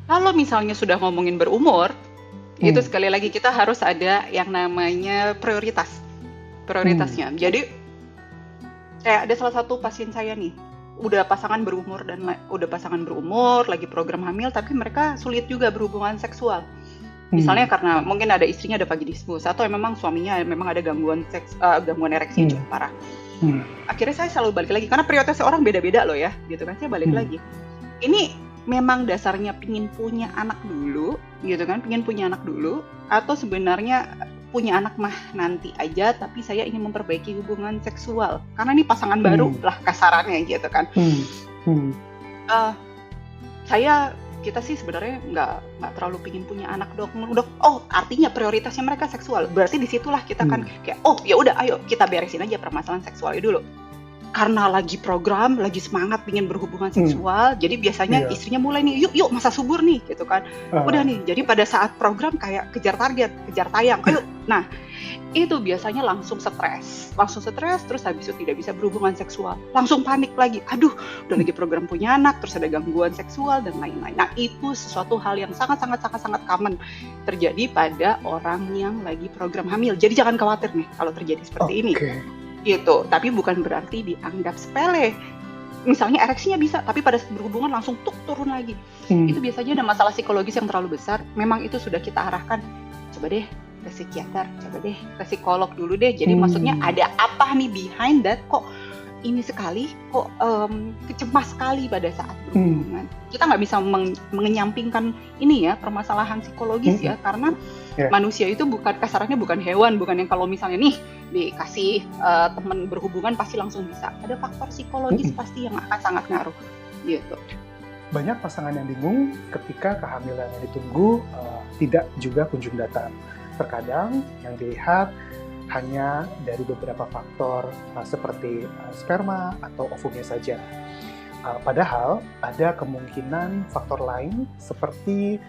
Kalau misalnya sudah ngomongin berumur, itu Hmm, sekali lagi kita harus ada yang namanya prioritas. hmm, Prioritasnya. Jadi kayak ada salah satu pasien saya nih, udah pasangan berumur udah pasangan berumur, lagi program hamil, tapi mereka sulit juga berhubungan seksual. Misalnya hmm, karena mungkin ada istrinya ada vaginismus atau memang suaminya memang ada gangguan ereksi yang hmm, cukup parah. hmm, Akhirnya saya selalu balik lagi karena prioritas orang beda-beda loh ya, gitu kan. Saya balik hmm, lagi. Ini memang dasarnya pingin punya anak dulu, gitu kan? Pingin punya anak dulu atau sebenarnya punya anak mah nanti aja, tapi saya ingin memperbaiki hubungan seksual karena ini pasangan baru hmm, lah kasarannya gitu kan. hmm, hmm, Eh, saya kita sih sebenarnya nggak terlalu pingin punya anak dok. Oh artinya prioritasnya mereka seksual, berarti disitulah kita kan hmm, kayak oh ya udah ayo kita beresin aja permasalahan seksualnya dulu karena lagi program, lagi semangat pingin berhubungan hmm, seksual, jadi biasanya iya, istrinya mulai nih, yuk yuk masa subur nih gitu kan. Udah ah, nih, jadi pada saat program kayak kejar target, kejar tayang, ayo. Nah, itu biasanya langsung stres, terus habis itu tidak bisa berhubungan seksual, langsung panik lagi, aduh udah lagi program punya anak, terus ada gangguan seksual dan lain-lain. Nah itu sesuatu hal yang sangat common terjadi pada orang yang lagi program hamil, jadi jangan khawatir nih kalau terjadi seperti ini oke, gitu, tapi bukan berarti dianggap sepele. Misalnya ereksinya bisa, tapi pada saat berhubungan langsung turun lagi. Itu hmm, biasanya ada masalah psikologis yang terlalu besar. Memang itu sudah kita arahkan, coba deh ke psikiater, coba deh ke psikolog dulu deh. Jadi maksudnya hmm, ada apa nih behind that? Kok ini sekali, kok kecemas sekali pada saat hmm, berhubungan. Kita nggak bisa mengenyampingkan ini ya permasalahan psikologis hmm, ya, karena ya, manusia itu kasarannya bukan hewan, bukan yang kalau misalnya nih dikasih teman berhubungan pasti langsung bisa. Ada faktor psikologis hmm. pasti yang akan sangat ngaruh gitu. Banyak pasangan yang bingung ketika kehamilan yang ditunggu tidak juga kunjung datang. Terkadang yang dilihat hanya dari beberapa faktor seperti sperma atau ovumnya saja. Padahal ada kemungkinan faktor lain seperti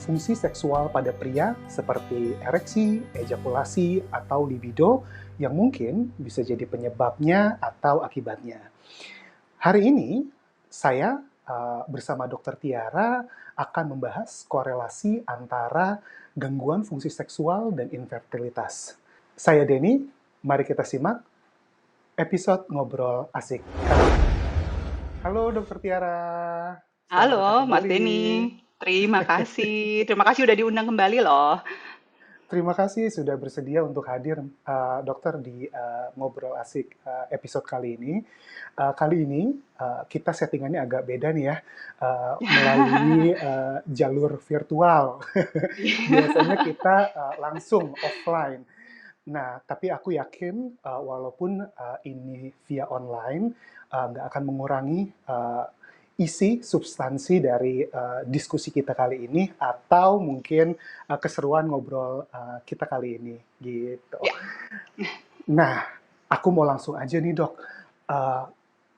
fungsi seksual pada pria seperti ereksi, ejakulasi, atau libido yang mungkin bisa jadi penyebabnya atau akibatnya. Hari ini saya bersama Dr. Tiara akan membahas korelasi antara gangguan fungsi seksual dan infertilitas. Saya Denny, mari kita simak episode Ngobrol Asik kali ini. Halo Dr. Tiara, selamat datang Halo Mas kembali. Denny, terima kasih udah diundang kembali loh. Terima kasih sudah bersedia untuk hadir dokter di Ngobrol Asik episode kali ini. Kali ini kita settingannya agak beda nih ya, melalui jalur virtual. Biasanya kita langsung offline. Nah, tapi aku yakin walaupun ini via online, nggak akan mengurangi isi substansi dari diskusi kita kali ini atau mungkin keseruan ngobrol kita kali ini gitu. Ya. Nah, aku mau langsung aja nih dok uh,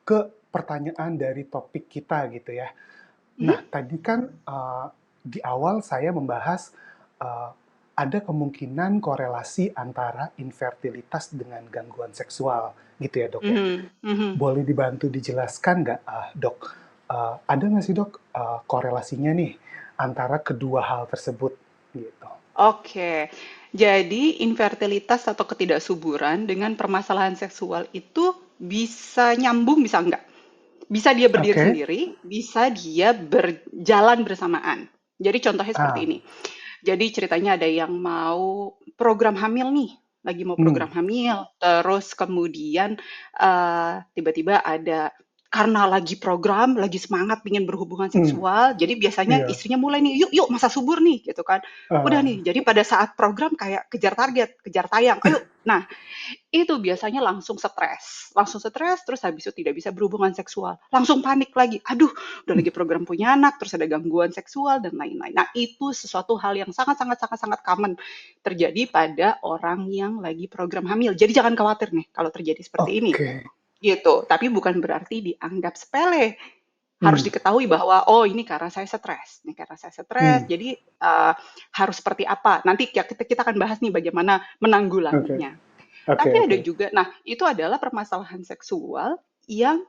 ke pertanyaan dari topik kita gitu ya. Nah, Hmm? tadi kan di awal saya membahas uh, ada kemungkinan korelasi antara infertilitas dengan gangguan seksual gitu ya dok ya. Mhm, mhm. Boleh dibantu dijelaskan nggak dok? Ada nggak sih dok korelasinya nih antara kedua hal tersebut gitu? Oke, jadi infertilitas atau ketidaksuburan dengan permasalahan seksual itu bisa nyambung, bisa enggak. Bisa dia berdiri Oke. sendiri, bisa dia berjalan bersamaan. Jadi contohnya seperti Ah, ini. Jadi ceritanya ada yang mau program hamil nih, lagi mau hmm, program hamil, terus kemudian tiba-tiba ada karena lagi program, lagi semangat pengen berhubungan hmm, seksual, jadi biasanya iya. istrinya mulai nih, yuk yuk masa subur nih gitu kan. Udah nih, Ah, jadi pada saat program kayak kejar target, kejar tayang, ayo. Nah, itu biasanya langsung stres, terus habis itu tidak bisa berhubungan seksual, langsung panik lagi, aduh udah lagi program punya anak, terus ada gangguan seksual dan lain-lain. Nah itu sesuatu hal yang sangat common terjadi pada orang yang lagi program hamil. Jadi jangan khawatir nih kalau terjadi seperti ini, oke. gitu. Tapi bukan berarti dianggap sepele. Harus Hmm, diketahui bahwa oh ini karena saya stres, ini karena saya stres. hmm, Jadi harus seperti apa? Nanti kita akan bahas nih bagaimana oke. menanggulanginya. Oke, Tapi ada oke. juga, nah itu adalah permasalahan seksual yang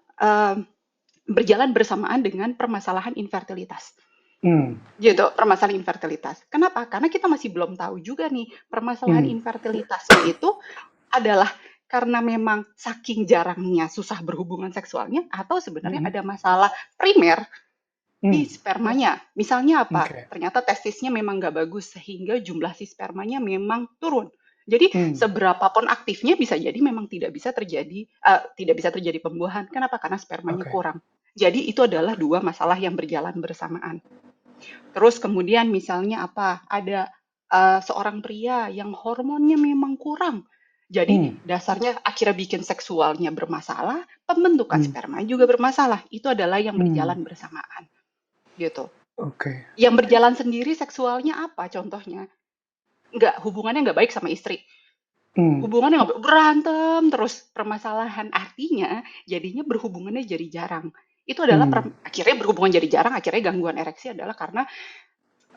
berjalan bersamaan dengan permasalahan infertilitas. Hmm. Gitu, permasalahan infertilitas. Kenapa? Karena kita masih belum tahu juga nih, permasalahan Hmm. infertilitasnya itu adalah karena memang saking jarangnya susah berhubungan seksualnya, atau sebenarnya Hmm. ada masalah primer di Hmm. spermanya. Misalnya apa? Oke. Ternyata testisnya memang nggak bagus sehingga jumlah si spermanya memang turun. Jadi Hmm. seberapapun aktifnya bisa jadi memang tidak bisa terjadi pembuahan. Kenapa? Karena spermanya Oke. kurang. Jadi itu adalah dua masalah yang berjalan bersamaan. Terus kemudian misalnya apa? Ada seorang pria yang hormonnya memang kurang. Jadi Hmm. dasarnya akhirnya bikin seksualnya bermasalah, pembentukan Hmm. sperma juga bermasalah. Itu adalah yang Hmm. berjalan bersamaan gitu. Oke. Yang berjalan sendiri seksualnya apa contohnya? Hubungannya nggak baik sama istri. Hmm. Hubungannya nggak berantem terus permasalahan artinya jadinya berhubungannya jadi jarang. Itu adalah Hmm. akhirnya berhubungan jadi jarang, akhirnya gangguan ereksi adalah karena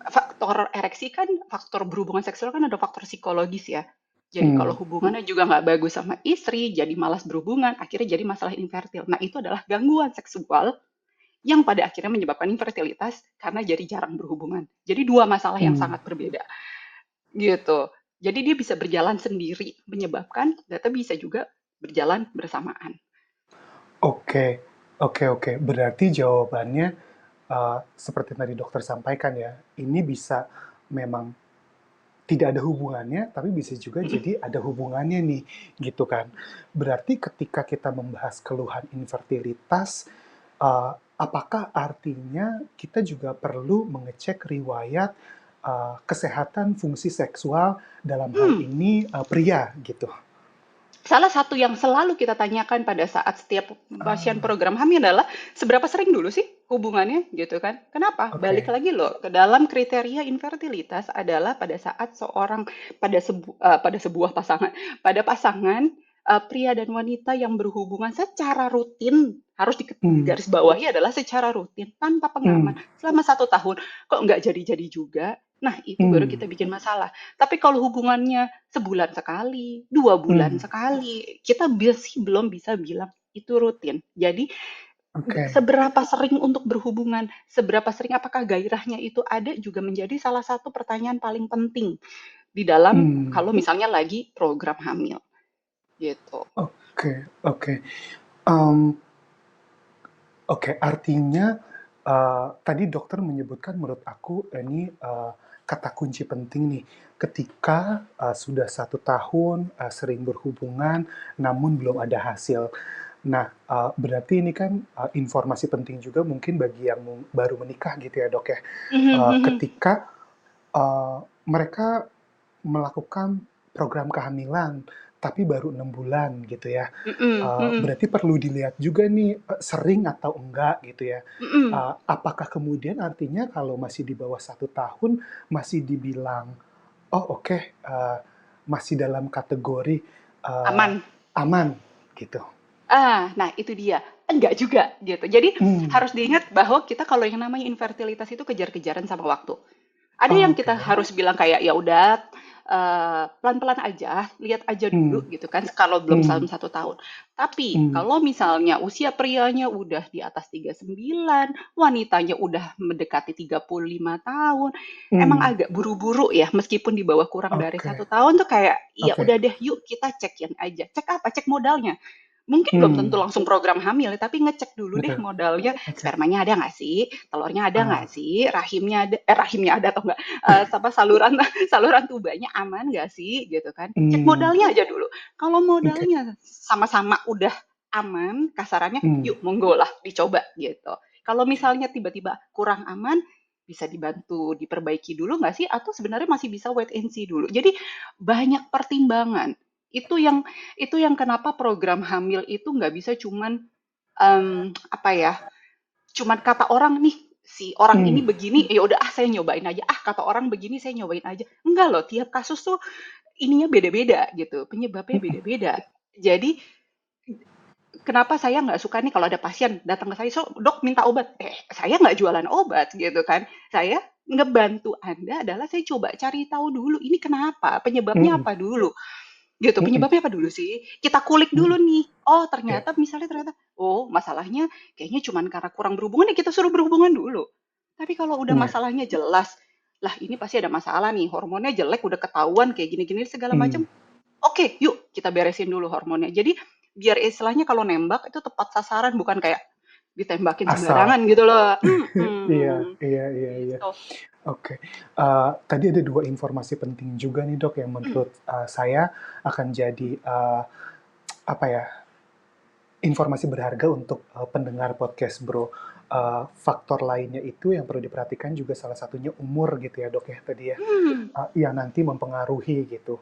faktor ereksi kan faktor berhubungan seksual kan ada faktor psikologis ya. Jadi kalau Hmm. hubungannya juga nggak bagus sama istri, jadi malas berhubungan, akhirnya jadi masalah infertil. Nah itu adalah gangguan seksual yang pada akhirnya menyebabkan infertilitas karena jadi jarang berhubungan. Jadi dua masalah yang Hmm. sangat berbeda gitu. Jadi dia bisa berjalan sendiri menyebabkan, data bisa juga berjalan bersamaan. Oke. Oke. Oke. Berarti jawabannya seperti tadi dokter sampaikan ya, ini bisa memang tidak ada hubungannya, tapi bisa juga jadi ada hubungannya nih, gitu kan. Berarti ketika kita membahas keluhan infertilitas, apakah artinya kita juga perlu mengecek riwayat kesehatan fungsi seksual dalam hal Hmm, ini pria gitu? Salah satu yang selalu kita tanyakan pada saat setiap pasien Ah, program hamil adalah seberapa sering dulu sih hubungannya gitu kan? Kenapa? Balik oke. lagi loh ke dalam kriteria infertilitas adalah pada saat seorang pada sebuah pasangan, pada pasangan pria dan wanita yang berhubungan secara rutin harus Hmm. digaris bawahi adalah secara rutin tanpa Hmm. pengaman selama 1 tahun kok nggak jadi-jadi juga. Nah itu baru Hmm. kita bikin masalah. Tapi kalau hubungannya sebulan sekali, 2 bulan Hmm. sekali, kita masih belum bisa bilang itu rutin. Jadi Oke. seberapa sering untuk berhubungan, seberapa sering apakah gairahnya itu ada juga menjadi salah satu pertanyaan paling penting di dalam Hmm. kalau misalnya lagi program hamil gitu. Oke. Oke. Em, Oke, artinya tadi dokter menyebutkan menurut aku ini kata kunci penting nih. Ketika sudah 1 tahun sering berhubungan, namun belum ada hasil. Nah, berarti ini kan informasi penting juga mungkin bagi yang baru menikah gitu ya dok ya. Ketika mereka melakukan program kehamilan, tapi baru 6 bulan gitu ya. Mhm, mhm, Berarti perlu dilihat juga nih, sering atau enggak gitu ya. mhm. Apakah kemudian artinya kalau masih di bawah 1 tahun, masih dibilang, "Oh oke, masih dalam kategori, Aman. aman," gitu? Nah itu dia. Enggak juga gitu. Jadi Hmm. harus diingat bahwa kita kalau yang namanya infertilitas itu kejar-kejaran sama waktu. Ada yang kita Oke. harus bilang kayak, "Ya udah, pelan-pelan aja, lihat aja Hmm. dulu," gitu kan, kalau belum Hmm. sampai 1 tahun. Tapi Hmm. kalau misalnya usia prianya udah di atas 39, wanitanya udah mendekati 35 tahun, emang Hmm. agak buru-buru ya, meskipun di bawah kurang dari Oke. 1 tahun tuh kayak, "Ya Oke. udah deh, yuk kita cekin aja." Cek apa? Cek modalnya. Mungkin belum tentu Hmm. langsung program hamil ya, tapi ngecek dulu deh Betul. modalnya, Oke. spermanya ada nggak sih, telurnya ada nggak Ah. sih, rahimnya ada atau nggak, apa, saluran saluran tubanya aman nggak sih, gitu kan. Cek Hmm. modalnya aja dulu. Kalau Oke. modalnya sama-sama udah aman, kasarannya, Hmm. yuk monggo lah dicoba, gitu. Kalau misalnya tiba-tiba kurang aman, bisa dibantu diperbaiki dulu nggak sih, atau sebenarnya masih bisa wait and see dulu. Jadi banyak pertimbangan. Itu yang itu yang kenapa program hamil itu nggak bisa cuman, apa ya, cuman kata orang nih, si orang Hmm. ini begini, ya udah saya nyobain aja, kata orang begini saya nyobain aja. Enggak loh, tiap kasus tuh ininya beda-beda gitu, penyebabnya Mhm. beda-beda. Jadi kenapa saya nggak suka nih kalau ada pasien datang ke saya, "So, Dok minta obat." Saya nggak jualan obat gitu kan. Saya ngebantu Anda adalah saya coba cari tahu dulu, ini kenapa, penyebabnya Mhm. apa dulu. Gitu, Mhm. penyebabnya apa dulu sih? Kita kulik dulu Mhm. nih. Oh, Oke. ternyata, oh masalahnya kayaknya cuman karena kurang berhubungan, ya kita suruh berhubungan dulu. Tapi kalau udah Iya. masalahnya jelas, lah ini pasti ada masalah nih, hormonnya jelek, udah ketahuan kayak gini-gini segala Hmm. macam. Oke, yuk kita beresin dulu hormonnya. Jadi biar istilahnya kalau nembak itu tepat sasaran, bukan kayak ditembakin Asal. sembarangan gitu loh. Iya, iya, iya, iya. Gitu. Oke. Tadi ada 2 informasi penting juga nih, Dok, yang Mm, menurut, saya akan jadi, apa ya, informasi berharga untuk, pendengar podcast Bro. Faktor lainnya itu yang perlu diperhatikan juga salah satunya umur gitu ya, Dok, ya, tadi ya, mm, yang nanti mempengaruhi gitu.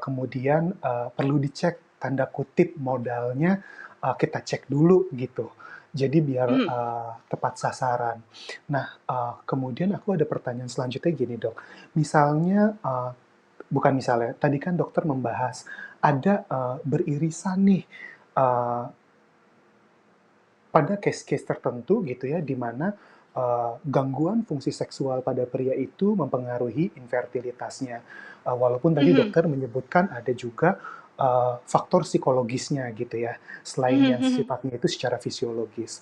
Kemudian, perlu dicek tanda kutip modalnya, kita cek dulu gitu. Jadi biar, mm, tepat sasaran. Nah, kemudian aku ada pertanyaan selanjutnya gini, Dok. Misalnya, bukan misalnya, tadi kan dokter membahas ada, beririsan nih, eee, pada case-case tertentu gitu ya, di mana, gangguan fungsi seksual pada pria itu mempengaruhi infertilitasnya. Walaupun tadi mhm, dokter menyebutkan ada juga, faktor psikologisnya gitu ya, selain mhm, yang mhm, sifatnya itu secara fisiologis.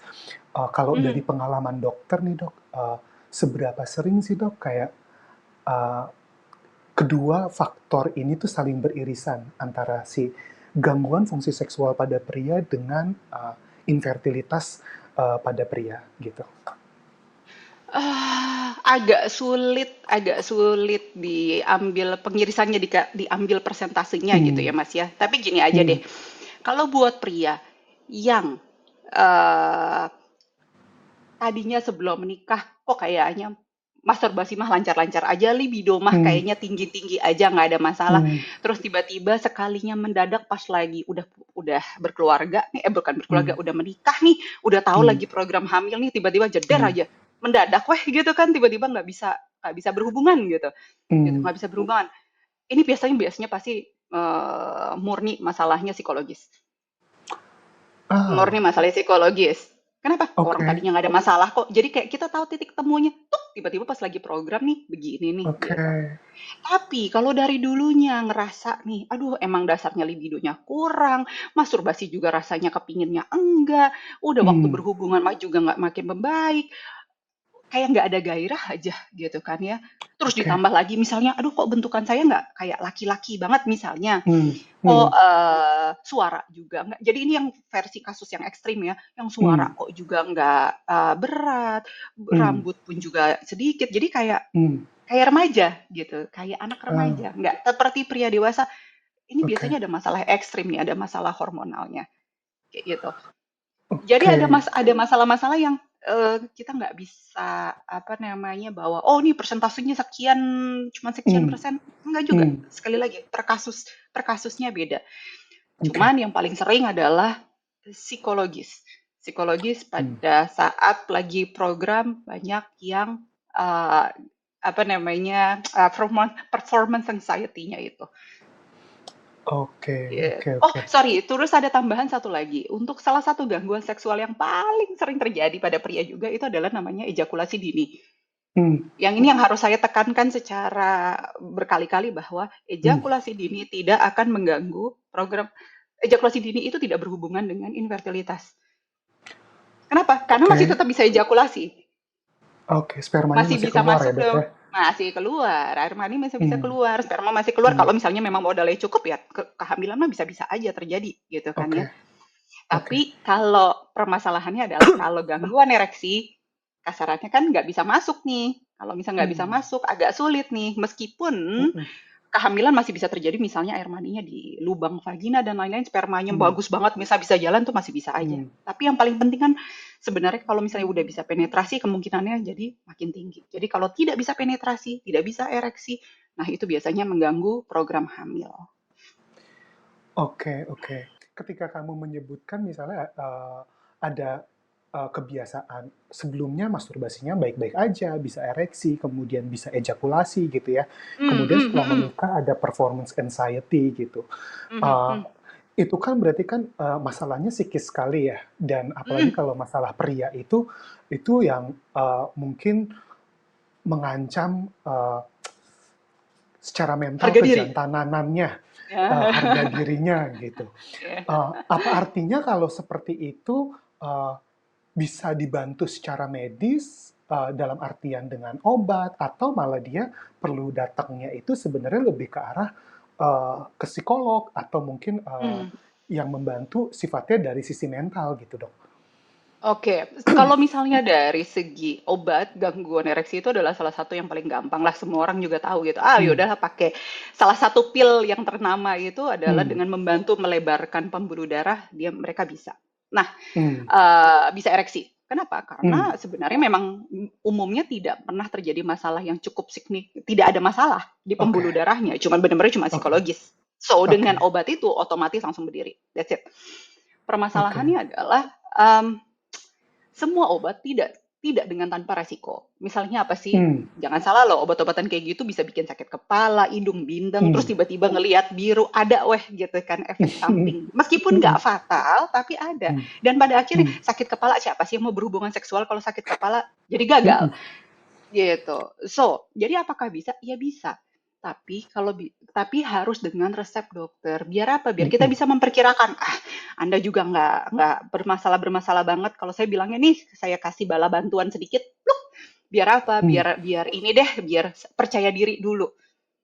Kalau mhm. dari pengalaman dokter nih, Dok, seberapa sering sih, Dok, kayak, eee, kedua faktor ini tuh saling beririsan antara si gangguan fungsi seksual pada pria dengan, infertilitas, pada pria, gitu. Agak sulit diambil pengirisannya, diambil persentasenya gitu Mmm, ya Mas ya. Tapi gini aja deh, mhm, kalau buat pria yang eh, tadinya sebelum menikah kok kayaknya masturbasi mah lancar-lancar aja, libido mah mmm, kayaknya tinggi-tinggi aja nggak ada masalah. mmm, Terus tiba-tiba sekalinya mendadak pas lagi udah berkeluarga nih, bukan berkeluarga, mmm, udah menikah nih, udah tahu mmm, lagi program hamil nih, tiba-tiba jeder mmm, aja, mendadak weh gitu kan, tiba-tiba nggak bisa berhubungan gitu, mmm. nggak bisa berhubungan. Ini biasanya biasanya pasti murni masalahnya psikologis. Murni Ah, masalah psikologis. Kenapa? Orang oke, tadinya nggak ada masalah kok. Jadi kayak kita tahu titik temunya, tuh tiba-tiba pas lagi program nih begini nih oke, gitu. Tapi kalau dari dulunya ngerasa nih, aduh emang dasarnya libidonya kurang, masturbasi juga rasanya kepinginnya enggak, udah waktu mmm, berhubungan mah juga nggak makin membaik, kayak nggak ada gairah aja gitu kan ya. Terus oke, ditambah lagi misalnya, aduh kok bentukan saya nggak kayak laki-laki banget misalnya, mmm, kok, mhm, suara juga nggak, jadi ini yang versi kasus yang ekstrim ya, yang suara mmm, kok juga nggak, berat, mmm, rambut pun juga sedikit, jadi kayak mmm, kayak remaja gitu, kayak anak ah, remaja, nggak seperti pria dewasa. Ini oke, biasanya ada masalah ekstrim nih, ada masalah hormonalnya, kayak gitu. Jadi oke, ada masalah-masalah yang, kita nggak bisa, apa namanya, bahwa, "Oh, ini persentasenya sekian, cuma sekian mmm, persen." Enggak juga, mmm, sekali lagi per kasusnya beda. oke, Cuman yang paling sering adalah psikologis. Psikologis mmm. pada saat lagi program banyak yang, eee, apa namanya, performance anxiety-nya itu. Oke, Iya. oke, Oh, oke. sorry, terus ada tambahan satu lagi. Untuk salah satu gangguan seksual yang paling sering terjadi pada pria juga itu adalah namanya ejakulasi dini. Mmm, Yang ini yang harus saya tekankan secara berkali-kali bahwa mmm, ejakulasi dini tidak akan mengganggu program. Ejakulasi dini itu tidak berhubungan dengan infertilitas. Kenapa? Karena masih oke, tetap bisa ejakulasi. oke, spermanya Masih masih bisa keluar ya, masuk Dok, ke ya? masih keluar, air mani masih bisa Mmm, keluar, sperma masih keluar mmm, kalau misalnya memang modalnya cukup ya, kehamilan mah bisa-bisa aja terjadi gitu kan oke, ya. oke, Tapi kalau permasalahannya adalah kalau gangguan ereksi, kasarannya kan nggak bisa masuk nih. Kalau misalnya nggak bisa mmm, masuk, agak sulit nih. Meskipun mhm, kehamilan masih bisa terjadi, misalnya air maninya di lubang vagina dan lain-lain, spermanya mmm, bagus banget, bisa jalan tuh masih bisa aja. mmm, Tapi yang paling penting kan sebenarnya kalau misalnya udah bisa penetrasi, kemungkinannya jadi makin tinggi. Jadi kalau tidak bisa penetrasi, tidak bisa ereksi, nah itu biasanya mengganggu program hamil. oke, oke. Ketika kamu menyebutkan misalnya, ada, kebiasaan sebelumnya masturbasinya baik-baik aja, bisa ereksi, kemudian bisa ejakulasi gitu ya, Hmm, kemudian hmm, setelah hmm, menikah ada performance anxiety gitu. hmm, Eee, hmm, itu kan berarti kan, masalahnya psikis sekali ya, dan apalagi hmm. kalau masalah pria itu yang, mungkin mengancam, secara mental Harga diri. kejantanannya, Ya. harga dirinya gitu. Ya. Apa artinya kalau seperti itu, bisa dibantu secara medis, dalam artian dengan obat, atau malah dia perlu datangnya itu sebenarnya lebih ke arah ke psikolog, atau mungkin Hmm. yang membantu sifatnya dari sisi mental gitu, Dok? Oke, kalau misalnya dari segi obat gangguan ereksi itu adalah salah satu yang paling gampang lah, semua orang juga tahu gitu. Ah, Hmm, yaudahlah pakai salah satu pil yang ternama itu adalah hmm, dengan membantu melebarkan pembuluh darah, mereka bisa. Nah, hmm, bisa ereksi. Kenapa? hmm, Karena sebenarnya memang umumnya tidak pernah terjadi masalah yang cukup signifikan, tidak ada masalah di oke, pembuluh darahnya, cuman benar-benar cuma oke, psikologis. So, oke, dengan obat itu otomatis langsung berdiri. That's it. oke, Permasalahannya adalah um, semua obat tidak tidak dengan tanpa resiko. Misalnya apa sih? hmm, Jangan salah loh, obat-obatan kayak gitu bisa bikin sakit kepala, hidung bindeng, terus hmm, tiba-tiba ngelihat biru, ada weh gitu kan efek hmm, samping. Meskipun hmm, nggak fatal, tapi ada. hmm, Dan pada akhirnya hmm, sakit kepala, siapa sih yang mau berhubungan seksual kalau sakit kepala jadi gagal? hmm, Gitu. So, jadi apakah bisa? Ya bisa. Tapi harus dengan resep dokter. Biar apa? Biar hmm, kita hmm, bisa memperkirakan. Ah, Anda juga nggak bermasalah banget. Kalau saya bilangnya nih, saya kasih bala bantuan sedikit. Pluk. Biar apa? hmm, Biar ini deh, biar percaya diri dulu.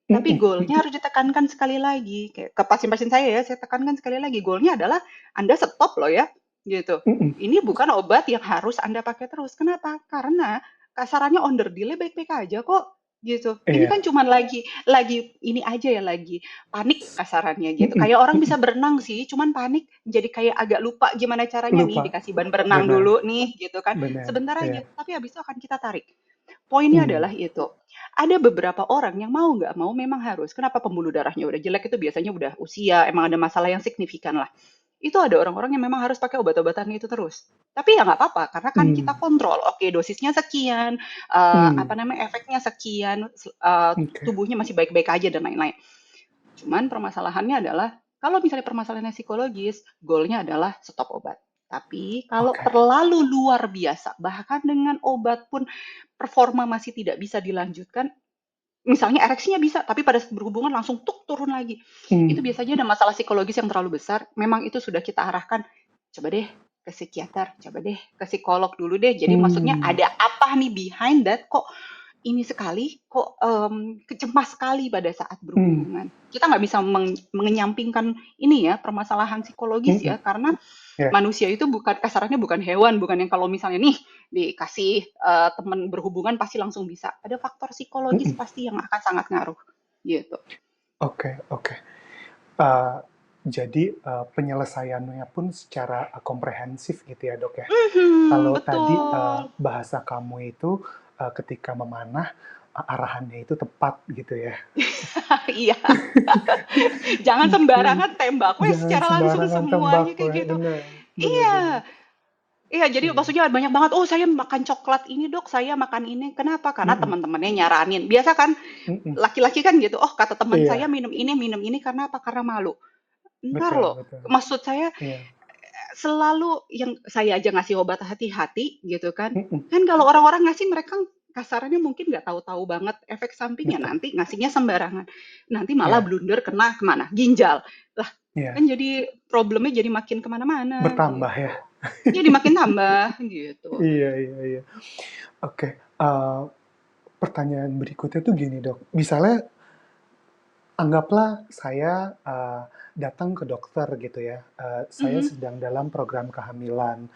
hmm, Tapi hmm, goalnya hmm, harus ditekankan sekali lagi. Kayak ke pasien-pasien saya ya, saya tekankan sekali lagi. Goalnya adalah Anda stop loh ya, gitu. hmm, hmm. Ini bukan obat yang harus Anda pakai terus. Kenapa? Karena kasarannya onderdilnya baik-baik aja kok, gitu. Ini kan Iya, cuman lagi ini aja ya, lagi panik kasarannya hmm, gitu. hmm, Kayak orang hmm, bisa hmm. berenang sih, cuman panik jadi kayak agak lupa gimana caranya nih, Lupa, dikasih ban berenang benar, dulu nih, gitu kan. benar, Sebentar ya, aja, tapi habis itu akan kita tarik. Poinnya hmm, adalah itu. Ada beberapa orang yang mau nggak mau memang harus. Kenapa pembuluh darahnya udah jelek itu biasanya udah usia, emang ada masalah yang signifikan lah. Itu ada orang-orang yang memang harus pakai obat-obatan itu terus. Tapi ya nggak apa-apa, karena kan hmm, kita kontrol. Oke, dosisnya sekian, apa hmm, namanya, efeknya sekian, oke, tubuhnya masih baik-baik aja dan lain-lain. Cuman permasalahannya adalah kalau misalnya permasalahannya psikologis, goalnya adalah stop obat. Tapi kalau oke, terlalu luar biasa, bahkan dengan obat pun performa masih tidak bisa dilanjutkan, misalnya ereksinya bisa, tapi pada saat berhubungan langsung tuk turun lagi. Itu hmm, biasanya ada masalah psikologis yang terlalu besar. Memang itu sudah kita arahkan, coba deh ke psikiater, coba deh ke psikolog dulu deh. Jadi maksudnya hmm, ada apa nih behind that? Kok ini sekali, kok cemas sekali pada saat hmm, berhubungan. Kita nggak bisa mengenyampingkan ini ya permasalahan psikologis hmm, ya, karena ya, manusia itu bukan kasarannya bukan hewan, bukan yang kalau misalnya nih dikasih teman berhubungan pasti langsung bisa. Ada faktor psikologis hmm, pasti yang akan sangat ngaruh gitu. oke, oke. Eh, jadi penyelesaiannya pun secara komprehensif gitu ya, Dok ya. Mhm, Kalau tadi betul. bahasa kamu itu ketika memanah arahannya itu tepat gitu ya. Iya, jangan Oke. sembarangan tembak weh Jangan secara langsung sembarangan tembak, semuanya kayak weh. gitu. Benar, benar, benar. Iya, iya, jadi Iya. maksudnya banyak banget, "Oh, saya makan coklat ini, Dok, saya makan ini." Kenapa? Karena Mm-mm, teman-temannya nyaranin. Biasa kan mm-mm. laki-laki kan gitu, "Oh, kata teman saya Iya, minum ini, karena apa? Karena malu." Entar betul, loh, betul. maksud saya Iya. selalu yang saya aja ngasih obat hati-hati gitu kan. Mm-mm, Kan kalau orang-orang ngasih mereka kasarannya mungkin nggak tahu-tahu banget efek sampingnya, betul. nanti ngasihnya sembarangan. Nanti malah Iya, blunder kena kemana? Ginjal. Lah, kan iya. jadi problemnya jadi makin kemana-mana Bertambah ya. gitu. Jadi makin tambah gitu. Iya, iya, iya. Oke. Pertanyaan berikutnya tuh gini, Dok. Misalnya anggaplah saya datang ke dokter gitu ya. Saya Mhm, sedang dalam program kehamilan.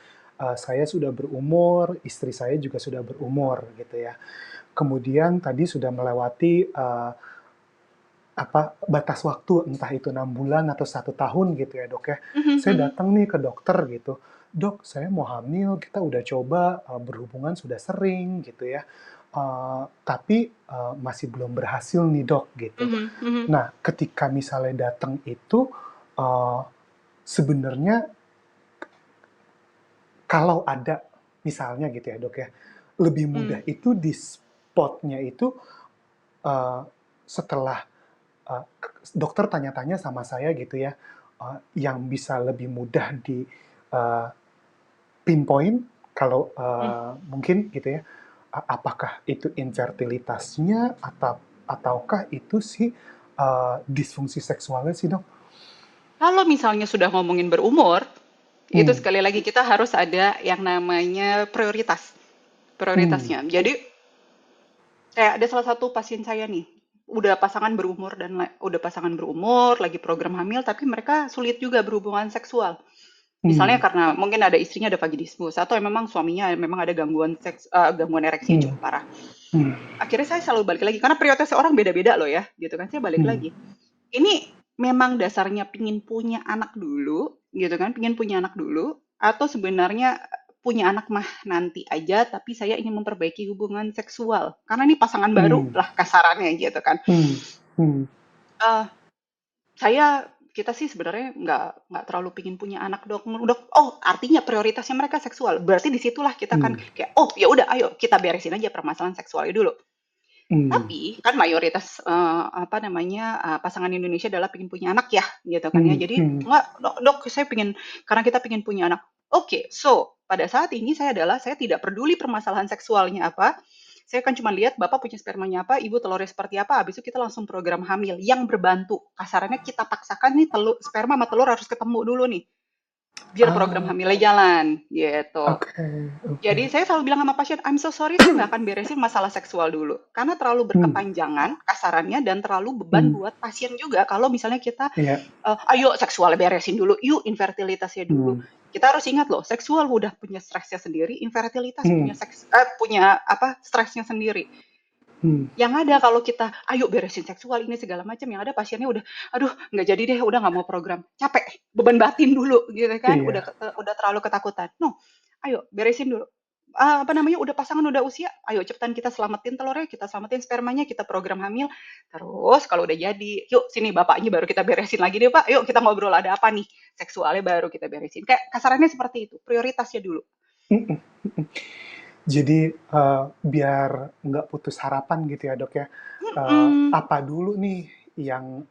Saya sudah berumur, istri saya juga sudah berumur gitu ya. Kemudian tadi sudah melewati batas waktu, entah itu 6 bulan atau 1 tahun gitu ya, Dok ya. mhm, Saya mhm. datang nih ke dokter gitu, "Dok, saya mau hamil, kita udah coba berhubungan sudah sering gitu ya, tapi masih belum berhasil nih, Dok," gitu. Mhm, mhm. Nah, ketika misalnya datang itu, eee, sebenarnya kalau ada misalnya gitu ya, Dok ya, lebih mudah Mmm. itu di spot-nya itu, eee, setelah dokter tanya-tanya sama saya gitu ya, yang bisa lebih mudah di pinpoint kalau Mmm. mungkin gitu ya, apakah itu infertilitasnya ataukah itu si disfungsi seksualnya sih, Dok? Kalau misalnya sudah ngomongin berumur, itu Hmm, sekali lagi kita harus ada yang namanya prioritas. Hmm. prioritasnya. Jadi kayak ada salah satu pasien saya nih, udah pasangan berumur, lagi program hamil, tapi mereka sulit juga berhubungan seksual. Misalnya Hmm. karena mungkin ada istrinya ada vaginismus atau memang suaminya memang ada gangguan ereksi yang Hmm. cukup parah. Hmm. Akhirnya saya selalu balik lagi karena prioritas orang beda-beda loh ya, gitu kan. Saya balik Hmm. lagi. Ini memang dasarnya pingin punya anak dulu, gitu kan? Pingin punya anak dulu atau sebenarnya punya anak mah nanti aja, tapi saya ingin memperbaiki hubungan seksual. Karena ini pasangan baru Hmm. lah kasarannya gitu kan. Hmm. Hmm. Eh, kita sih sebenarnya nggak terlalu pingin punya anak dok. Dok, oh artinya prioritasnya mereka seksual. Berarti disitulah kita kan Hmm. kayak, oh ya udah, ayo kita beresin aja permasalahan seksualnya dulu. Hmm. Tapi kan mayoritas apa namanya pasangan Indonesia adalah pingin punya anak ya, gitu kan ya. Hmm. Jadi Hmm. nggak dok, dok saya pingin karena kita pingin punya anak. Oke, so pada saat ini saya tidak peduli permasalahan seksualnya apa. Saya kan cuma lihat bapak punya spermanya apa, ibu telurnya seperti apa. Habis itu kita langsung program hamil yang berbantu. Kasarannya kita paksakan nih sperma sama telur harus ketemu dulu nih, biar program Ah, hamilnya jalan, gitu. oke, oke. Jadi saya selalu bilang sama pasien, I'm so sorry, saya nggak akan beresin masalah seksual dulu. Karena terlalu Hmm. berkepanjangan kasarannya dan terlalu beban Hmm. buat pasien juga. Kalau misalnya kita, Iya. ayo seksualnya beresin dulu, yuk infertilitasnya dulu. Hmm. Kita harus ingat loh, seksual udah punya stresnya sendiri, infertilitas Hmm. punya apa stresnya sendiri. Hmm. Yang ada kalau kita, ayo beresin seksual ini segala macam, yang ada pasiennya udah, aduh nggak jadi deh, udah nggak mau program, capek, beban batin dulu gitu kan, Iya. udah terlalu ketakutan. No, ayo beresin dulu. Apa namanya, udah pasangan udah usia, ayo cepetan kita selamatin telurnya, kita selamatin spermanya, kita program hamil. Terus kalau udah jadi, yuk sini bapaknya baru kita beresin lagi deh pak, yuk kita ngobrol ada apa nih, seksualnya baru kita beresin. Kayak kasarannya seperti itu, prioritasnya dulu. Mm-mm. Mm-mm. Jadi biar nggak putus harapan gitu ya dok ya, Mm-mm, apa dulu nih yang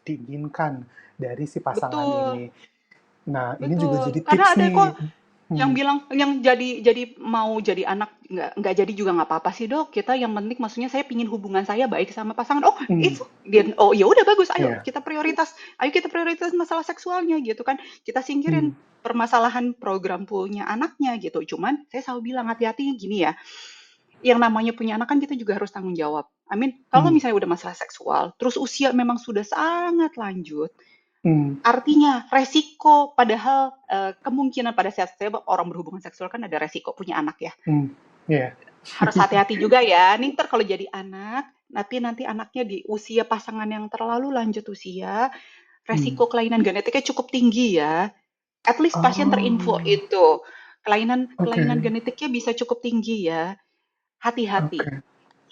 diinginkan dari si pasangan betul, ini. Nah ini juga betul. jadi Karena tips ada nih. kok yang Hmm. bilang yang jadi mau jadi anak nggak jadi juga nggak apa-apa sih dok, kita yang penting maksudnya saya pingin hubungan saya baik sama pasangan, oh Hmm. itu dia, oh ya udah bagus, Iya. ayo kita prioritas masalah seksualnya gitu kan, kita Hmm. singkirin permasalahan program punya anaknya gitu. Cuman saya selalu bilang hati-hati gini ya, yang namanya punya anak kan kita juga harus tanggung jawab. I mean kalau Hmm. misalnya udah masalah seksual terus usia memang sudah sangat lanjut. Hmm. Artinya resiko padahal, kemungkinan pada saat saya orang berhubungan seksual kan ada resiko punya anak ya. Hmm. Iya. Harus hati-hati juga ya, nih entar kalau jadi anak, nanti anaknya di usia pasangan yang terlalu lanjut usia, Hmm. resiko kelainan genetiknya cukup tinggi ya. At least pasien terinfo Oh, itu, kelainan oke, kelainan genetiknya bisa cukup tinggi ya. Hati-hati. oke.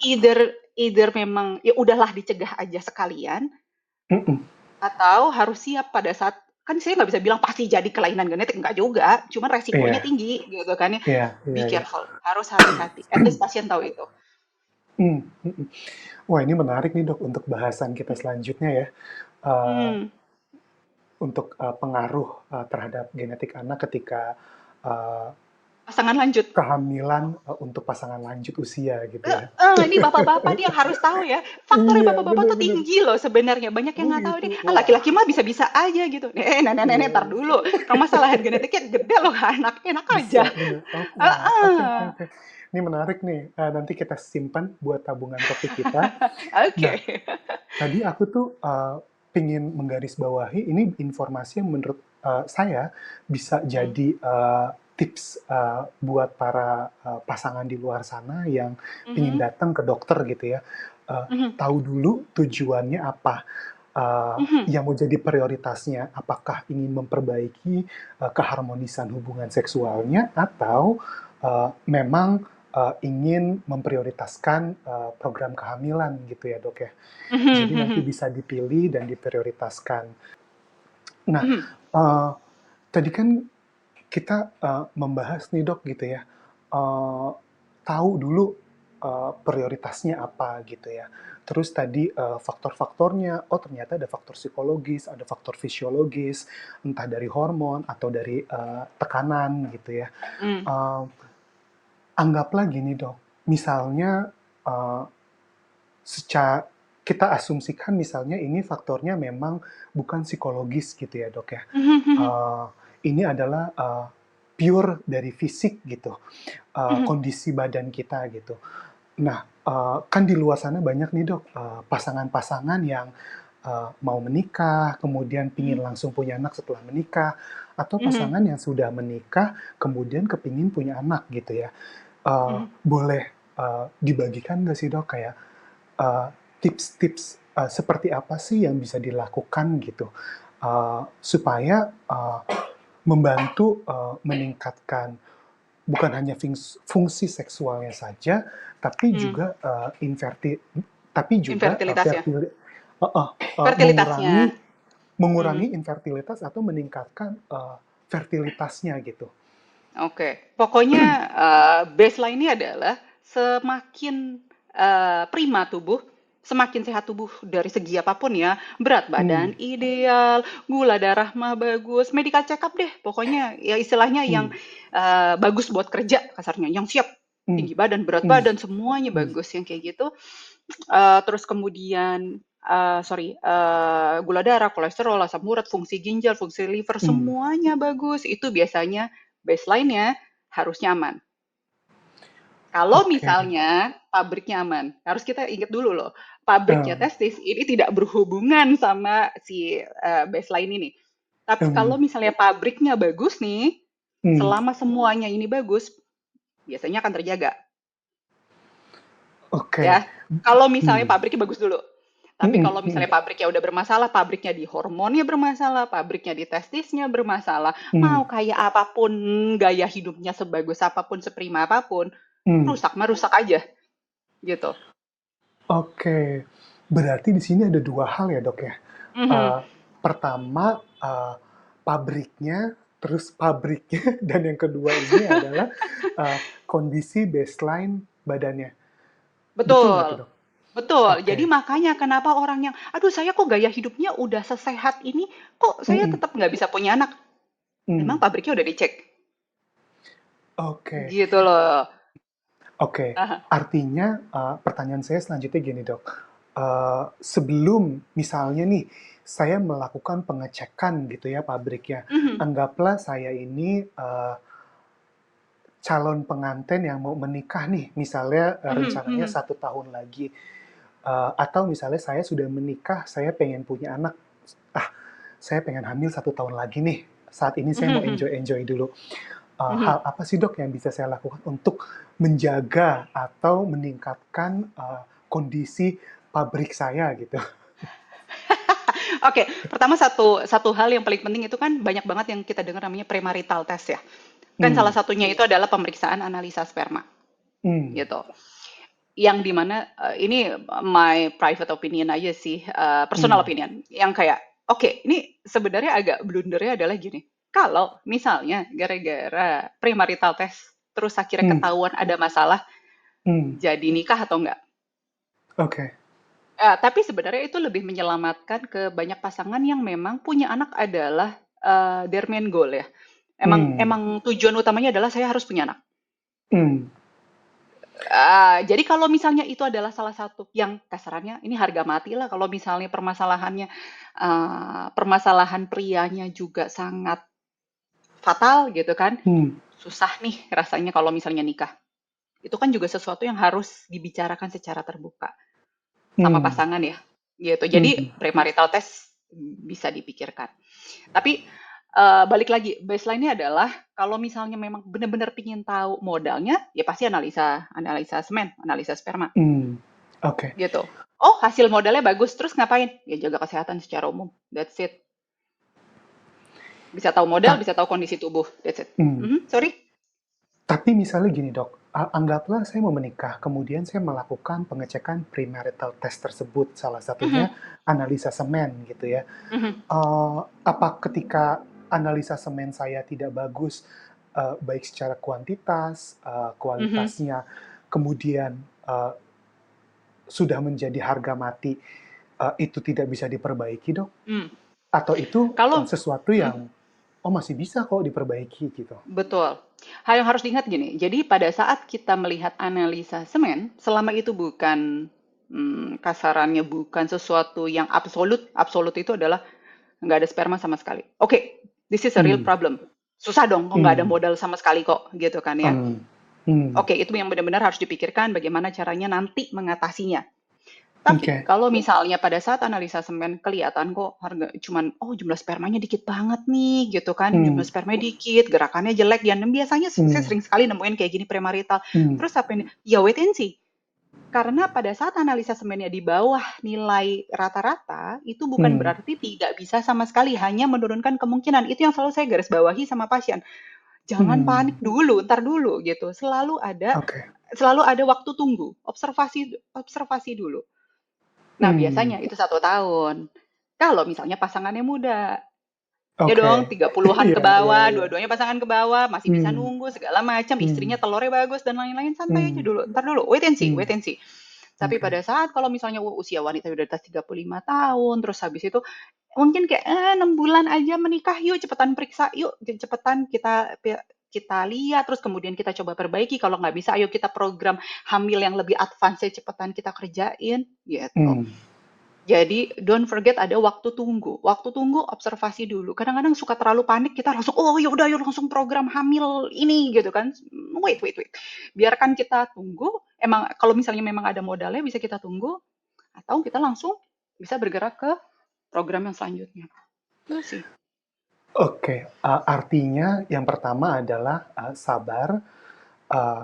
Either either memang ya udahlah dicegah aja sekalian, Mm-mm. atau harus siap pada saat kan saya nggak bisa bilang pasti jadi kelainan genetik, enggak juga, cuman resikonya Iya, tinggi gitu kan ya. iya, Be iya, iya. careful, harus hati-hati. At least pasien tahu itu. Hmm. Mm-mm. Wah ini menarik nih dok untuk bahasan kita selanjutnya ya. Eh, Hmm, untuk pengaruh terhadap genetik anak ketika uh, pasangan lanjut. kehamilan untuk pasangan lanjut usia gitu ya. Ini bapak-bapak nih yang harus tahu ya. Faktornya Iya, bapak-bapak tuh benar-benar. tinggi loh sebenarnya. Banyak yang Oh nggak tahu gitu. deh. Laki-laki Wah, mah bisa-bisa aja gitu. Nenek-nenek iya, ntar dulu. Permasalahan genetiknya gede loh anak. Enak aja. bisa benar. Oh, wah, oke, oke, Heeh. oke. Ini menarik nih. Nanti kita simpan buat tabungan topik kita. Nah, Oke. tadi aku tuh pingin menggarisbawahi ini informasi yang menurut saya bisa Hmm, jadi tips buat para pasangan di luar sana yang pingin mhm, datang ke dokter gitu ya. mhm, Tahu dulu tujuannya apa, mhm, yang mau jadi prioritasnya, apakah ingin memperbaiki keharmonisan hubungan seksualnya atau memang ingin memprioritaskan program kehamilan gitu ya dok ya. mhm, Jadi nanti mhm, bisa dipilih dan diprioritaskan. Nah, mhm, uh, tadi kan kita membahas nih dok gitu ya, uh, tahu dulu prioritasnya apa gitu ya. Terus tadi faktor-faktornya, oh ternyata ada faktor psikologis, ada faktor fisiologis, entah dari hormon atau dari tekanan gitu ya. mmm, Uh, Anggaplah gini dok, misalnya uh, secara kita asumsikan misalnya ini faktornya memang bukan psikologis gitu ya dok ya. mhm, mhm, Uh, ini adalah pure dari fisik gitu, Mhm. kondisi badan kita gitu. Nah, kan di luar sana banyak nih Dok, pasangan-pasangan yang mau menikah, kemudian pingin Mhm. langsung punya anak setelah menikah, atau Mhm. pasangan yang sudah menikah, kemudian kepingin punya anak gitu ya. Mhm. Boleh dibagikan nggak sih Dok, kayak uh, tips-tips seperti apa sih yang bisa dilakukan gitu, supaya membantu meningkatkan bukan hanya fungsi seksualnya saja, tapi Mhm. juga tapi juga Infertilitas ya? Fertilitasnya. mengurangi Mhm. mengurangi infertilitas atau meningkatkan fertilitasnya gitu. Oke. Pokoknya baseline-nya adalah semakin prima tubuh, semakin sehat tubuh dari segi apapun ya, berat badan Hmm, ideal, gula darah mah bagus, medical check up deh. Pokoknya ya istilahnya yang hmm, bagus buat kerja kasarnya, yang siap hmm, tinggi badan, berat hmm, badan semuanya hmm, bagus yang kayak gitu. Terus kemudian sorry, gula darah, kolesterol, asam urat, fungsi ginjal, fungsi liver, hmm. semuanya bagus. Itu biasanya baseline-nya harus nyaman. Kalau Oke. misalnya pabriknya aman, harus kita ingat dulu loh, pabriknya Um, testis ini tidak berhubungan sama si baseline ini. Tapi kalau um, misalnya pabriknya bagus nih, hmm, selama semuanya ini bagus, biasanya akan terjaga. oke. Ya. Kalau misalnya Hmm, pabriknya bagus dulu. Tapi hmm, kalau hmm, misalnya pabriknya udah bermasalah, pabriknya di hormonnya bermasalah, pabriknya di testisnya bermasalah, hmm, mau kayak apapun, gaya hidupnya sebagus apapun, seprima apapun, hmm. rusak mah rusak aja, gitu. Oke, berarti di sini ada 2 hal ya, Dok, ya? Mhm. Pertama, pabriknya, terus pabriknya, dan yang kedua ini adalah, kondisi baseline badannya. Betul nggak tuh, Betul. Dok? Betul. Jadi Oke, makanya kenapa orang yang, aduh saya kok gaya hidupnya udah sesehat ini, kok saya mhm, tetap nggak bisa punya anak? Memang mmm, pabriknya udah dicek. oke Gitu loh. oke. Aha. Artinya, pertanyaan saya selanjutnya gini, Dok, sebelum misalnya nih, saya melakukan pengecekan gitu ya pabriknya, Mhm. anggaplah saya ini, calon pengantin yang mau menikah nih, misalnya Mhm. rencananya Mhm. 1 tahun lagi, atau misalnya saya sudah menikah, saya pengen punya anak, ah, saya pengen hamil 1 tahun lagi nih, saat ini saya mau Mhm. enjoy-enjoy dulu. Mhm. Hal apa sih Dok yang bisa saya lakukan untuk menjaga atau meningkatkan kondisi pabrik saya gitu? Oke, pertama satu satu hal yang paling penting itu kan banyak banget yang kita dengar namanya premarital test ya. Kan salah Hmm, satunya itu adalah pemeriksaan analisa sperma hmm, gitu. Yang dimana ini my private opinion aja sih, personal hmm, opinion. Yang kayak, oke, ini sebenarnya agak blundernya adalah gini. Kalau misalnya gara-gara premarital test terus akhirnya hmm, ketahuan ada masalah, hmm, jadi nikah atau enggak? oke, Tapi sebenarnya itu lebih menyelamatkan ke banyak pasangan yang memang punya anak adalah their main goal ya. Emang hmm, emang tujuan utamanya adalah saya harus punya anak. hmm, Jadi kalau misalnya itu adalah salah satu yang kasarannya ini harga mati lah kalau misalnya permasalahannya permasalahan prianya juga sangat fatal gitu kan. hmm, Susah nih rasanya kalau misalnya nikah. Itu kan juga sesuatu yang harus dibicarakan secara terbuka sama hmm, pasangan ya. Gitu. hmm, Jadi premarital test bisa dipikirkan. Tapi balik lagi, baseline-nya adalah kalau misalnya memang benar-benar pingin tahu modalnya, ya pasti analisa analisa semen, analisa sperma, hmm, oke. gitu. Oh, hasil modalnya bagus, terus ngapain? Ya jaga kesehatan secara umum, that's it. Bisa tahu modal, Ta bisa tahu kondisi tubuh, that's it. hmm. Mhm, sorry? Tapi misalnya gini Dok, anggaplah saya mau menikah, kemudian saya melakukan pengecekan premarital test tersebut, salah satunya Mhm. analisa semen gitu ya. Mhm. Apa ketika analisa semen saya tidak bagus, baik secara kuantitas, Mhm. kualitasnya, kemudian sudah menjadi harga mati, itu tidak bisa diperbaiki Dok? Hmm. Atau itu Kalau sesuatu mhm. yang, oh masih bisa kok diperbaiki gitu? Betul. Hal yang harus diingat gini, jadi pada saat kita melihat analisa semen, selama itu bukan, kasarannya bukan sesuatu yang absolut, absolut itu adalah nggak ada sperma sama sekali. Oke, this is a real Hmm, problem. susah dong kok nggak ada Hmm. modal sama sekali kok, gitu kan ya. Hmm. Hmm. Oke, itu yang benar-benar harus dipikirkan bagaimana caranya nanti mengatasinya. Tapi Oke. kalau misalnya pada saat analisa semen kelihatan kok harga cuman, oh jumlah spermanya dikit banget nih gitu kan, jumlah Hmm. spermanya dikit, gerakannya jelek, dan biasanya saya Hmm. sering sekali nemuin kayak gini premarital. Hmm. Terus apa ini? Ya wait and see. Karena pada saat analisa semennya di bawah nilai rata-rata, itu bukan Hmm. berarti tidak bisa sama sekali, hanya menurunkan kemungkinan. Itu yang selalu saya garis bawahi sama pasien. Jangan panik Hmm. dulu, ntar dulu gitu. Oke. Selalu ada waktu tunggu, observasi observasi dulu. Nah, Hmm. biasanya itu 1 tahun. Kalau misalnya pasangannya muda, ya dong, Oke. 30-an ke Iya, iya, bawah, iya. dua-duanya pasangan ke bawah, masih bisa Hmm. nunggu segala macam, Hmm. istrinya telurnya bagus dan lain-lain, santai aja Hmm. dulu, entar dulu, wait and see, Hmm. wait and see. Tapi Oke. pada saat kalau misalnya usia wanita udah di atas 35 tahun, terus habis itu mungkin kayak 6 bulan aja menikah, yuk cepetan periksa, yuk cepetan kita lihat, terus kemudian kita coba perbaiki. Kalau nggak bisa, ayo kita program hamil yang lebih advance cepetan kita kerjain, gitu. Hmm. Jadi don't forget ada waktu tunggu. Waktu tunggu observasi dulu. Kadang-kadang suka terlalu panik kita langsung, oh ya udah ayo langsung program hamil ini gitu kan. Wait, wait, wait. Biarkan kita tunggu. Emang kalau misalnya memang ada modalnya bisa kita tunggu atau kita langsung bisa bergerak ke program yang selanjutnya. Itu sih. Oke, artinya yang pertama adalah sabar,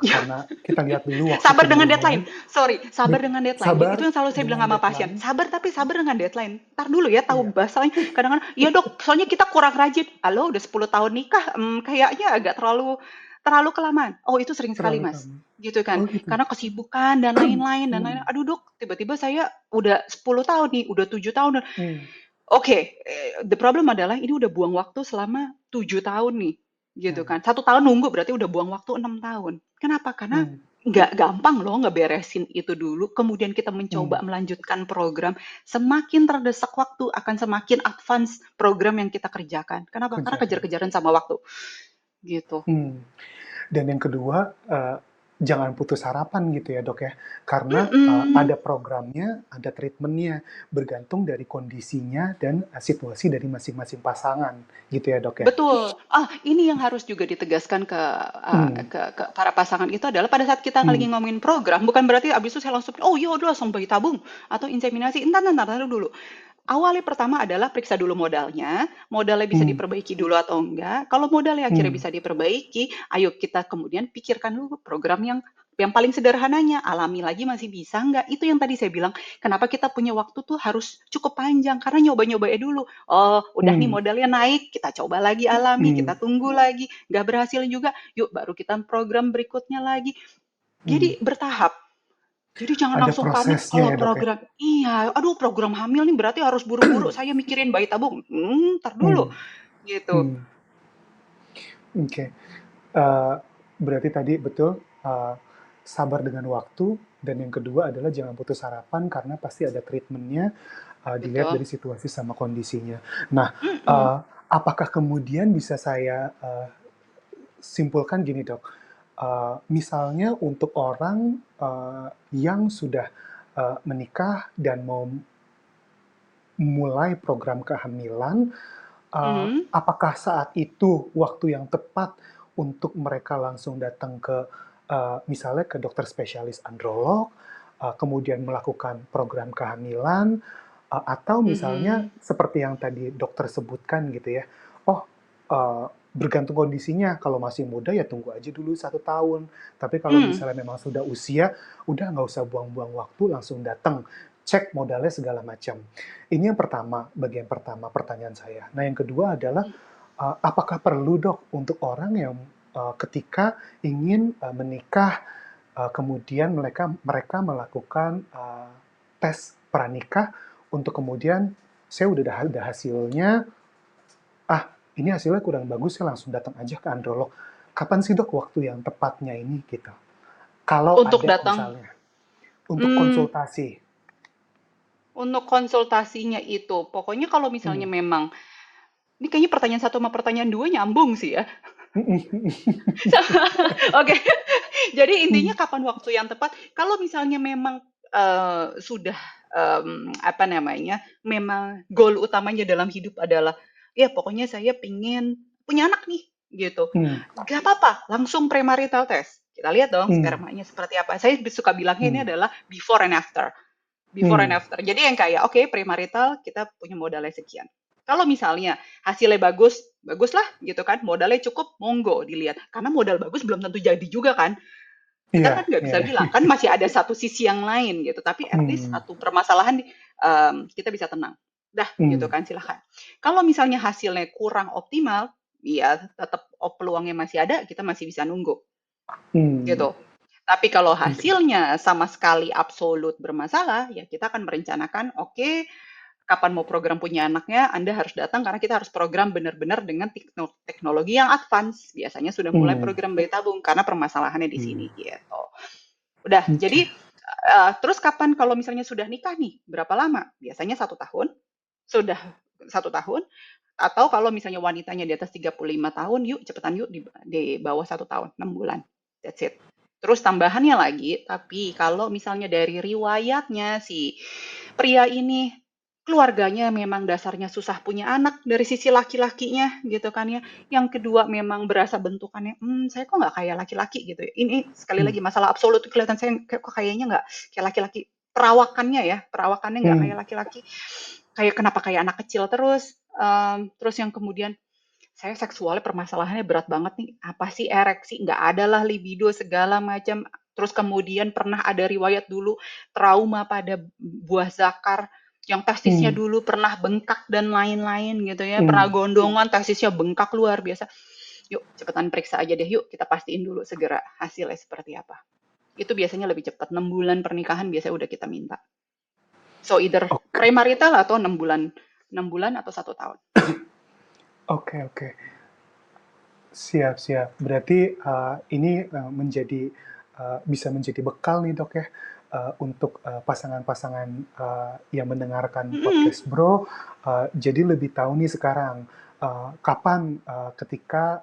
karena kita lihat dulu waktu Sabar dengan tunggunya. deadline. Sorry, sabar dengan deadline. Itu Sabar yang selalu saya bilang dengan sama pasien. deadline. Sabar tapi sabar dengan deadline. Ntar dulu ya tahu Iya, bahasanya. Kadang-kadang, iya dok, soalnya kita kurang rajin. Halo, udah 10 tahun nikah, kayaknya agak terlalu terlalu kelamaan. Oh itu sering sekali terlalu mas. lama. Gitu kan. Oh gitu. Karena kesibukan dan lain-lain dan lain-lain. Hmm. Aduh dok, tiba-tiba saya udah 10 tahun nih, udah 7 tahun. Hmm. Oke, the problem adalah ini udah buang waktu selama 7 tahun nih, gitu Hmm. kan. 1 tahun nunggu berarti udah buang waktu 6 tahun. Kenapa? Karena Hmm. nggak gampang loh ngeberesin itu dulu, kemudian kita Hmm. mencoba melanjutkan program, semakin terdesak waktu akan semakin advance program yang kita kerjakan. Kenapa? Karena Kerjakan. kejar-kejaran sama waktu, gitu. Hmm. Dan yang kedua, jangan putus harapan gitu ya dok ya, karena Mhm. ada programnya, ada treatmentnya, bergantung dari kondisinya dan situasi dari masing-masing pasangan gitu ya dok ya. Betul. Ini yang harus juga ditegaskan Hmm. ke para pasangan itu adalah pada saat kita lagi Hmm. ngomongin program, bukan berarti abis itu saya langsung, "Oh, ya udah langsung bayi tabung atau inseminasi." Entar entar, taruh dulu. Awalnya pertama adalah periksa dulu modalnya, modalnya bisa Hmm. diperbaiki dulu atau enggak. Kalau modalnya akhirnya Hmm. bisa diperbaiki, ayo kita kemudian pikirkan dulu program yang paling sederhananya, alami lagi masih bisa enggak. Itu yang tadi saya bilang, kenapa kita punya waktu tuh harus cukup panjang, karena nyoba-nyobain dulu. Oh, udah nih Hmm. modalnya naik, kita coba lagi alami, Hmm. kita tunggu lagi, nggak berhasil juga, yuk baru kita program berikutnya lagi. Hmm. Jadi bertahap. Jadi jangan Ada langsung panik prosesnya kalau ya dok ya. program iya, aduh program hamil nih berarti harus buru-buru, saya mikirin bayi tabung. Entar dulu, Hmm. gitu. Hmm. Oke. Eh, Berarti tadi betul, sabar dengan waktu, dan yang kedua adalah jangan putus harapan karena pasti ada treatmentnya, dilihat Betul. dari situasi sama kondisinya. Nah, Mhm. apakah kemudian bisa saya simpulkan gini dok, misalnya untuk orang yang sudah menikah dan mau mulai program kehamilan, Mhm. apakah saat itu waktu yang tepat untuk mereka langsung datang ke, misalnya ke dokter spesialis androlog, kemudian melakukan program kehamilan, atau misalnya Mhm. seperti yang tadi dokter sebutkan gitu ya, oh, bergantung kondisinya, kalau masih muda ya tunggu aja dulu 1 tahun, tapi kalau Mmm. misalnya memang sudah usia, udah nggak usah buang-buang waktu, langsung datang, cek modalnya segala macam. Ini yang pertama, bagian pertama pertanyaan saya. Nah, yang kedua adalah, apakah perlu dok untuk orang yang ketika ingin menikah, kemudian mereka mereka melakukan tes pranikah untuk kemudian saya udah ada hasilnya, ini hasilnya kurang bagus, saya langsung datang aja ke androlog. Kapan sih dok waktu yang tepatnya ini gitu? Kalau Untuk ada datang misalnya untuk mmm, konsultasi. untuk konsultasinya itu, pokoknya kalau misalnya Hmm. memang ini kayaknya pertanyaan satu sama pertanyaan 2 nyambung sih ya. Oke. Jadi intinya kapan waktu yang tepat, kalau misalnya memang, sudah, apa namanya, memang goal utamanya dalam hidup adalah, ya pokoknya saya pengen punya anak nih, gitu. Hmm. Gak apa-apa, langsung premarital test. Kita lihat dong Hmm. spermanya seperti apa. Saya suka bilangnya ini Hmm. adalah before and after. Before and Hmm. after. Jadi yang kayak, oke, premarital kita punya modalnya sekian. Kalau misalnya hasilnya bagus, bagus lah gitu kan. Modalnya cukup, monggo dilihat. Karena modal bagus belum tentu jadi juga kan. Kita kan Iya, nggak bisa iya. bilang, kan masih ada satu sisi yang lain gitu. Tapi at least Hmm. satu permasalahan kita bisa tenang. Dah gitu Hmm. kan, silahkan. Kalau misalnya hasilnya kurang optimal, ya tetap peluangnya masih ada, kita masih bisa nunggu Hmm. gitu. Tapi kalau Oke. hasilnya sama sekali absolut bermasalah, ya kita akan merencanakan, oke, kapan mau program punya anaknya, Anda harus datang karena kita harus program benar-benar dengan teknologi yang advance. Biasanya sudah mulai Hmm. program bayi tabung karena permasalahannya di Hmm. sini gitu. Udah, Oke. jadi terus kapan kalau misalnya sudah nikah nih, berapa lama? Biasanya 1 tahun, sudah 1 tahun, atau kalau misalnya wanitanya di atas 35 tahun, yuk cepetan yuk di bawah 1 tahun, 6 bulan. That's it. Terus tambahannya lagi, tapi kalau misalnya dari riwayatnya si pria ini keluarganya memang dasarnya susah punya anak dari sisi laki-lakinya gitu kan ya. Yang kedua memang berasa bentukannya, saya kok nggak kayak laki-laki gitu ya. Ini sekali Hmm. lagi masalah absolut kelihatan saya kok kayaknya nggak kayak laki-laki. Perawakannya nggak Hmm. kayak laki-laki. Kayak kenapa kayak anak kecil terus. Terus yang kemudian saya seksualnya permasalahannya berat banget nih. Apa sih ereksi? Nggak ada lah libido segala macam. Terus kemudian pernah ada riwayat dulu trauma pada buah zakar yang testisnya Hmm. dulu pernah bengkak dan lain-lain gitu ya. Pernah Hmm. gondongan testisnya bengkak luar biasa. Yuk cepetan periksa aja deh yuk kita pastiin dulu segera hasilnya seperti apa. Itu biasanya lebih cepat. 6 bulan pernikahan biasanya udah kita minta. So either Oke, premarital atau 6 bulan atau 1 tahun. oke, oke. Siap, siap. Berarti ini bisa menjadi bekal nih dok ya, untuk pasangan-pasangan yang mendengarkan Mm-mm. podcast Bro, jadi lebih tahu nih sekarang kapan ketika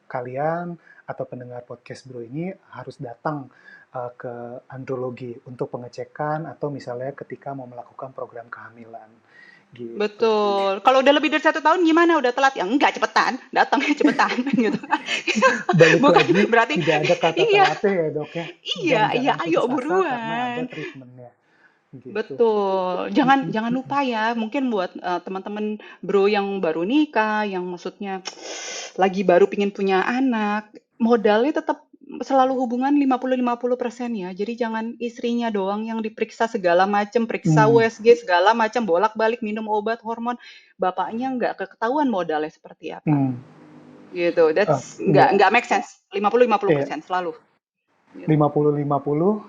kalian atau pendengar podcast Bro ini harus datang ke andrologi untuk pengecekan atau misalnya ketika mau melakukan program kehamilan gitu. Betul. Kalau udah lebih dari 1 tahun gimana? Udah telat? Ya enggak, cepetan. Datangnya cepetan gitu. Balik Bukan lagi, berarti tidak ada kata iya, telatnya ya dok ya, iya, dan iya, jangan ayo putus asa karena ada buruan. treatmentnya gitu. Betul. Jangan lupa ya, mungkin buat teman-teman bro yang baru nikah, yang maksudnya lagi baru pingin punya anak, modalnya tetap selalu hubungan 50-50% ya. Jadi jangan istrinya doang yang diperiksa segala macam, periksa Hmm. USG segala macam, bolak-balik minum obat hormon, bapaknya nggak ketahuan modalnya seperti apa. Hmm. Gitu. That's Iya, nggak make sense. lima puluh lima puluh iya. persen selalu. Gitu. 50-50,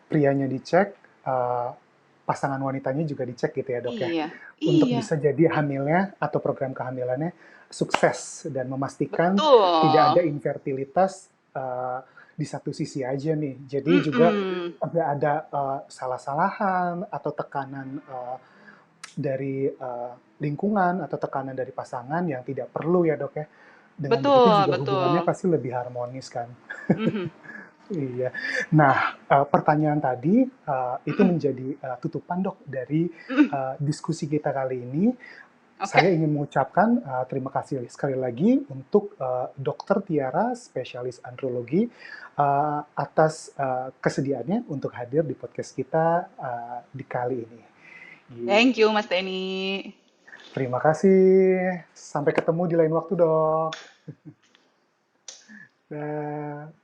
prianya dicek, pasangan wanitanya juga dicek gitu ya dok ya, Iya, untuk iya, bisa jadi hamilnya atau program kehamilannya sukses dan memastikan tidak ada betul. infertilitas di satu sisi aja nih. Jadi juga Mm-mm. nggak ada salah-salahan atau tekanan dari lingkungan atau tekanan dari pasangan yang tidak perlu ya dok ya. Dengan begitu Betul, juga hubungannya betul. pasti lebih harmonis kan. Mhm, Iya. Nah, pertanyaan tadi itu mhm, menjadi tutupan dok dari mhm. diskusi kita kali ini. Oke. Saya ingin mengucapkan terima kasih sekali lagi untuk Dokter Tiara, spesialis andrologi, atas kesediaannya untuk hadir di podcast kita di kali ini. Thank Gitu. you, Mas Denny. Terima kasih. Sampai ketemu di lain waktu, dok. Dah.